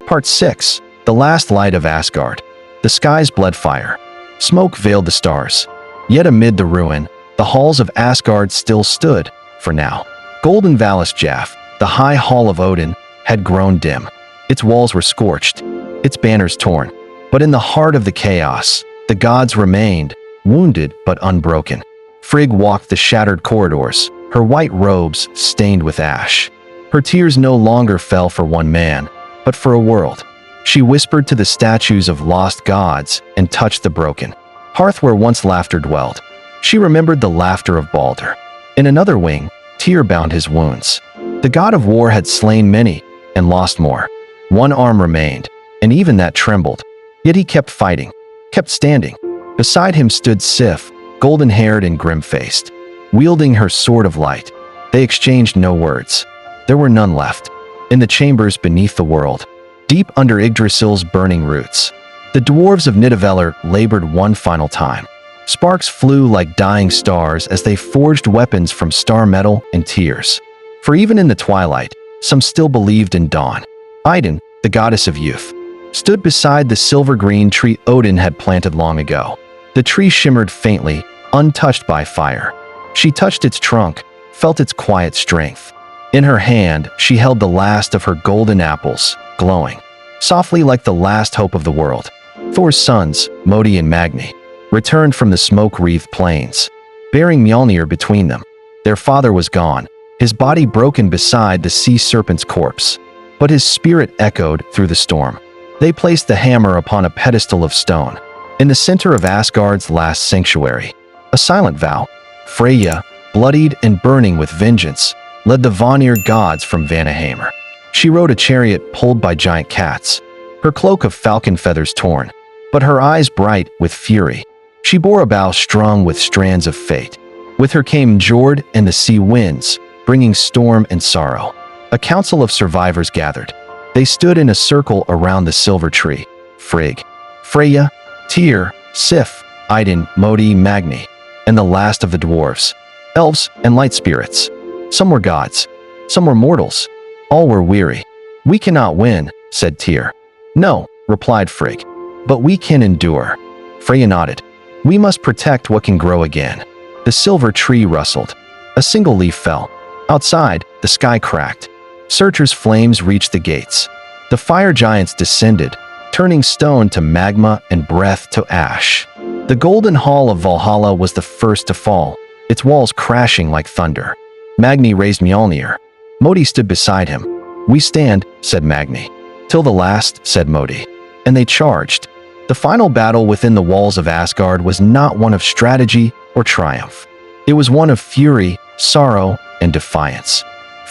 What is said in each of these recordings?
Part 6. The Last Light of Asgard. The skies bled fire. Smoke veiled the stars. Yet amid the ruin, the halls of Asgard still stood, for now. Golden Valus Jaff, the high hall of Odin, had grown dim. Its walls were scorched, its banners torn. But in the heart of the chaos, the gods remained, wounded but unbroken. Frigg walked the shattered corridors, her white robes stained with ash. Her tears no longer fell for one man, but for a world. She whispered to the statues of lost gods and touched the broken hearth where once laughter dwelled. She remembered the laughter of Balder. In another wing, Tyr bound his wounds. The god of war had slain many and lost more. One arm remained, and even that trembled. Yet he kept fighting, kept standing. Beside him stood Sif, golden-haired and grim-faced, wielding her sword of light. They exchanged no words. There were none left. In the chambers beneath the world, deep under Yggdrasil's burning roots, the dwarves of Nidavellir labored one final time. Sparks flew like dying stars as they forged weapons from star metal and tears. For even in the twilight, some still believed in dawn. Idun, the goddess of youth, stood beside the silver-green tree Odin had planted long ago. The tree shimmered faintly, untouched by fire. She touched its trunk, felt its quiet strength. In her hand, she held the last of her golden apples, glowing softly like the last hope of the world. Thor's sons, Modi and Magni, returned from the smoke-wreathed plains, bearing Mjolnir between them. Their father was gone, his body broken beside the sea serpent's corpse, but his spirit echoed through the storm. They placed the hammer upon a pedestal of stone, in the center of Asgard's last sanctuary. A silent vow. Freyja, bloodied and burning with vengeance, led the Vanir gods from Vanaheimr. She rode a chariot pulled by giant cats, her cloak of falcon feathers torn, but her eyes bright with fury. She bore a bow strung with strands of fate. With her came Njord and the sea winds, bringing storm and sorrow. A council of survivors gathered. They stood in a circle around the silver tree. Frigg, Freyja, Tyr, Sif, Idun, Modi, Magni, and the last of the dwarves, elves and light spirits. Some were gods, some were mortals. All were weary. "We cannot win," said Tyr. "No," replied Frigg, "but we can endure." Freyja nodded. "We must protect what can grow again." The silver tree rustled. A single leaf fell. Outside, the sky cracked. Searchers' flames reached the gates. The fire giants descended, turning stone to magma and breath to ash. The golden hall of Valhalla was the first to fall, its walls crashing like thunder. Magni raised Mjolnir. Modi stood beside him. "We stand," said Magni. "Till the last," said Modi. And they charged. The final battle within the walls of Asgard was not one of strategy or triumph. It was one of fury, sorrow, and defiance.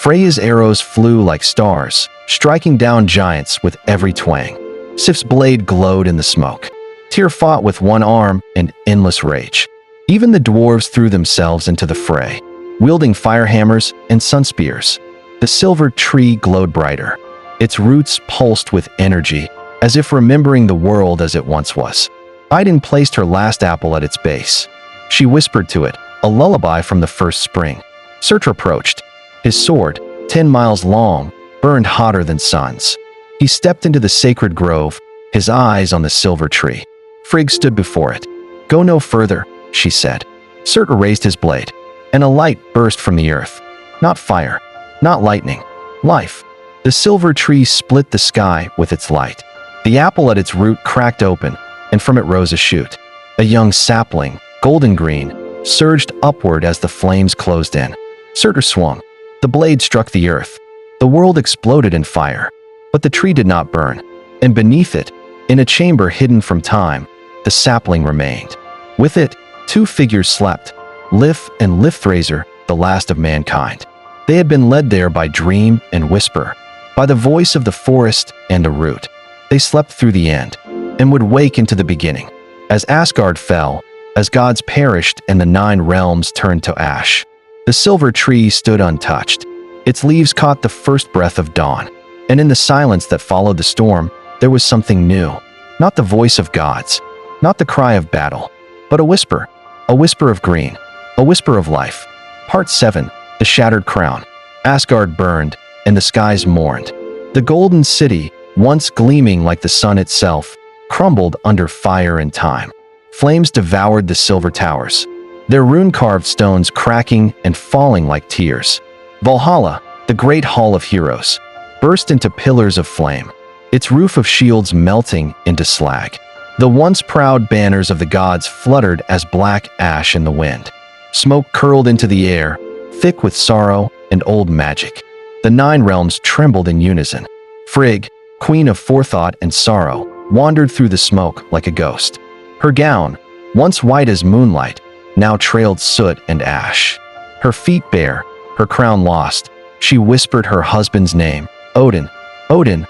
Freyja's arrows flew like stars, striking down giants with every twang. Sif's blade glowed in the smoke. Tyr fought with one arm in endless rage. Even the dwarves threw themselves into the fray, wielding fire hammers and sun spears. The silver tree glowed brighter. Its roots pulsed with energy, as if remembering the world as it once was. Idun placed her last apple at its base. She whispered to it, a lullaby from the first spring. Surtr approached. His sword, 10 miles long, burned hotter than suns. He stepped into the sacred grove, his eyes on the silver tree. Frigg stood before it. "Go no further," she said. Surtr raised his blade, and a light burst from the earth. Not fire, not lightning, life. The silver tree split the sky with its light. The apple at its root cracked open, and from it rose a shoot. A young sapling, golden green, surged upward as the flames closed in. Surtr swung. The blade struck the earth. The world exploded in fire. But the tree did not burn, and beneath it, in a chamber hidden from time, the sapling remained. With it, two figures slept, Lif and Lifthrasir, the last of mankind. They had been led there by dream and whisper, by the voice of the forest and a root. They slept through the end, and would wake into the beginning. As Asgard fell, as gods perished and the 9 realms turned to ash, the silver tree stood untouched. Its leaves caught the first breath of dawn, and in the silence that followed the storm, there was something new. Not the voice of gods, not the cry of battle, but a whisper of green, a whisper of life. Part 7. The Shattered Crown. Asgard burned, and the skies mourned. The golden city, once gleaming like the sun itself, crumbled under fire and time. Flames devoured the silver towers, their rune-carved stones cracking and falling like tears. Valhalla, the great hall of heroes, burst into pillars of flame, its roof of shields melting into slag. The once proud banners of the gods fluttered as black ash in the wind. Smoke curled into the air, thick with sorrow and old magic. The 9 realms trembled in unison. Frigg, queen of forethought and sorrow, wandered through the smoke like a ghost. Her gown, once white as moonlight, now trailed soot and ash. Her feet bare, her crown lost, she whispered her husband's name, Odin, Odin,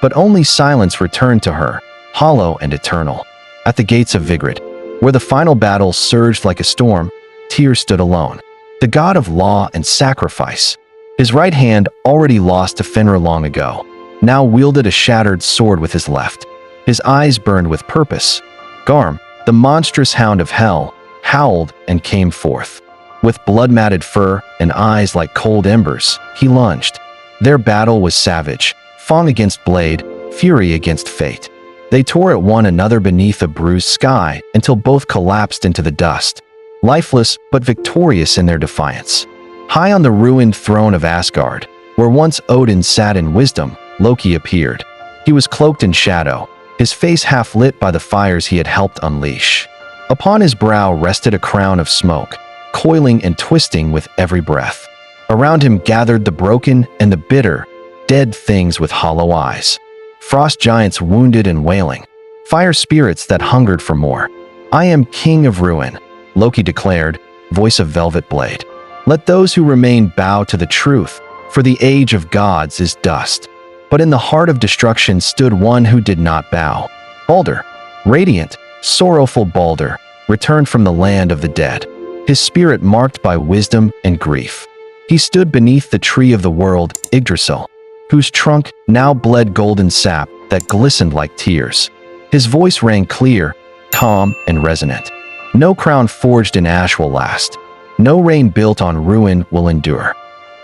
but only silence returned to her, hollow and eternal. At the gates of Vigrid, where the final battle surged like a storm, Tyr stood alone, the god of law and sacrifice. His right hand, already lost to Fenrir long ago, now wielded a shattered sword with his left. His eyes burned with purpose. Garm, the monstrous hound of hell, howled and came forth. With blood-matted fur and eyes like cold embers, he lunged. Their battle was savage, Fang against blade, fury against fate. They tore at one another beneath a bruised sky until both collapsed into the dust, lifeless but victorious in their defiance. High on the ruined throne of Asgard, where once Odin sat in wisdom, Loki appeared. He was cloaked in shadow, his face half lit by the fires he had helped unleash. Upon his brow rested a crown of smoke, coiling and twisting with every breath. Around him gathered the broken and the bitter, dead things with hollow eyes. Frost giants wounded and wailing, fire spirits that hungered for more. "I am king of ruin," Loki declared, voice of velvet blade. "Let those who remain bow to the truth, for the age of gods is dust." But in the heart of destruction stood one who did not bow. Balder, radiant, sorrowful Balder, returned from the land of the dead, his spirit marked by wisdom and grief. He stood beneath the tree of the world, Yggdrasil, whose trunk now bled golden sap that glistened like tears. His voice rang clear, calm, and resonant. "No crown forged in ash will last. No reign built on ruin will endure."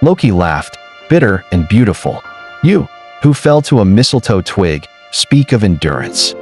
Loki laughed, bitter and beautiful. "You, who fell to a mistletoe twig, speak of endurance."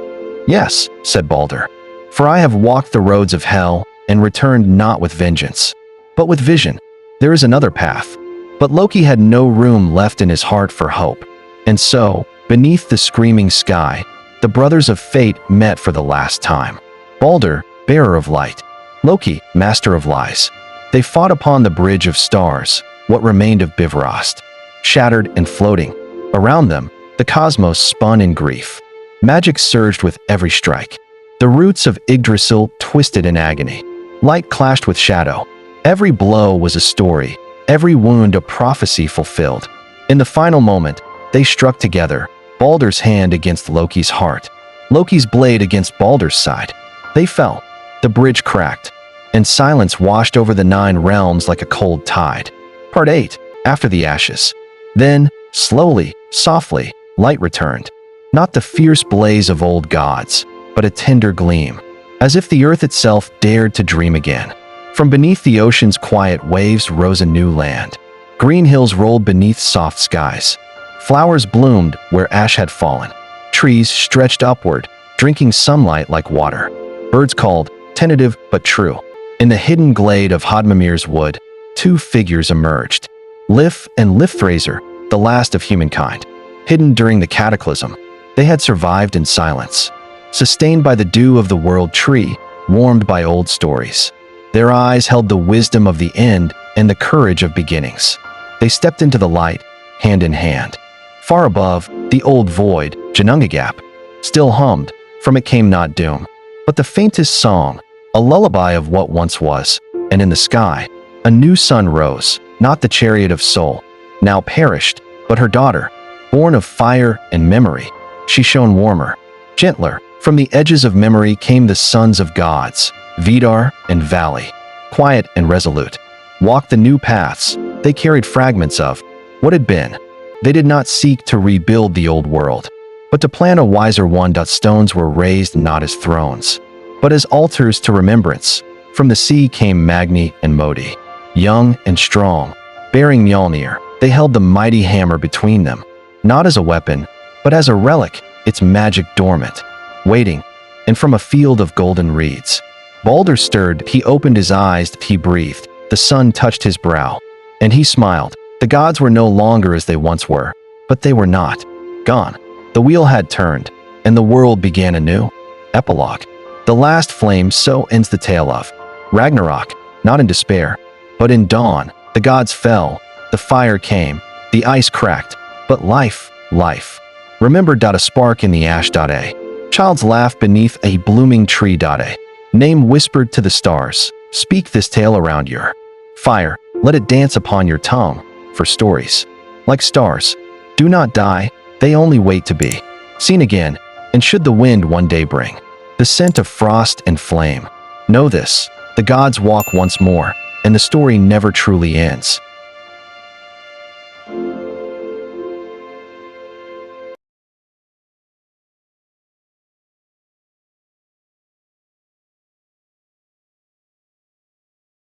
"Yes," said Balder, "for I have walked the roads of hell and returned not with vengeance, but with vision. There is another path." But Loki had no room left in his heart for hope. And so, beneath the screaming sky, the brothers of fate met for the last time. Balder, bearer of light; Loki, master of lies. They fought upon the bridge of stars, what remained of Bifrost, shattered and floating. Around them, the cosmos spun in grief. Magic surged with every strike. The roots of Yggdrasil twisted in agony. Light clashed with shadow. Every blow was a story, every wound a prophecy fulfilled. In the final moment, they struck together, Balder's hand against Loki's heart, Loki's blade against Balder's side. They fell. The bridge cracked, and silence washed over the 9 realms like a cold tide. Part 8. After the ashes. Then, slowly, softly, light returned. Not the fierce blaze of old gods, but a tender gleam, as if the earth itself dared to dream again. From beneath the ocean's quiet waves rose a new land. Green hills rolled beneath soft skies. Flowers bloomed where ash had fallen. Trees stretched upward, drinking sunlight like water. Birds called, tentative but true. In the hidden glade of Hodmimir's wood, 2 figures emerged. Lif and Lifthraser, the last of humankind. Hidden during the cataclysm, they had survived in silence. Sustained by the dew of the world tree, warmed by old stories. Their eyes held the wisdom of the end and the courage of beginnings. They stepped into the light, hand in hand. Far above, the old void, Ginnungagap, still hummed, from it came not doom, but the faintest song, a lullaby of what once was. And in the sky, a new sun rose, not the chariot of Sol, now perished, but her daughter, born of fire and memory. She shone warmer, gentler. From the edges of memory came the sons of gods, Vidar and Valley, quiet and resolute. Walked the new paths, they carried fragments of what had been. They did not seek to rebuild the old world, but to plan a wiser one. Stones were raised not as thrones, but as altars to remembrance. From the sea came Magni and Modi, young and strong, bearing Mjolnir. They held the mighty hammer between them, not as a weapon, But as a relic, its magic dormant, waiting, and from a field of golden reeds. Balder stirred, he opened his eyes, he breathed, the sun touched his brow, and he smiled. The gods were no longer as they once were, but they were not gone. The wheel had turned, and the world began anew. Epilogue. The last flame, so ends the tale of Ragnarök, not in despair, but in dawn. The gods fell, the fire came, the ice cracked, but life. Remember. A spark in the ash. A child's laugh beneath a blooming tree. A name whispered to the stars. Speak this tale around your fire, let it dance upon your tongue, for stories, like stars, do not die, they only wait to be seen again, and should the wind one day bring the scent of frost and flame, know this, the gods walk once more, and the story never truly ends.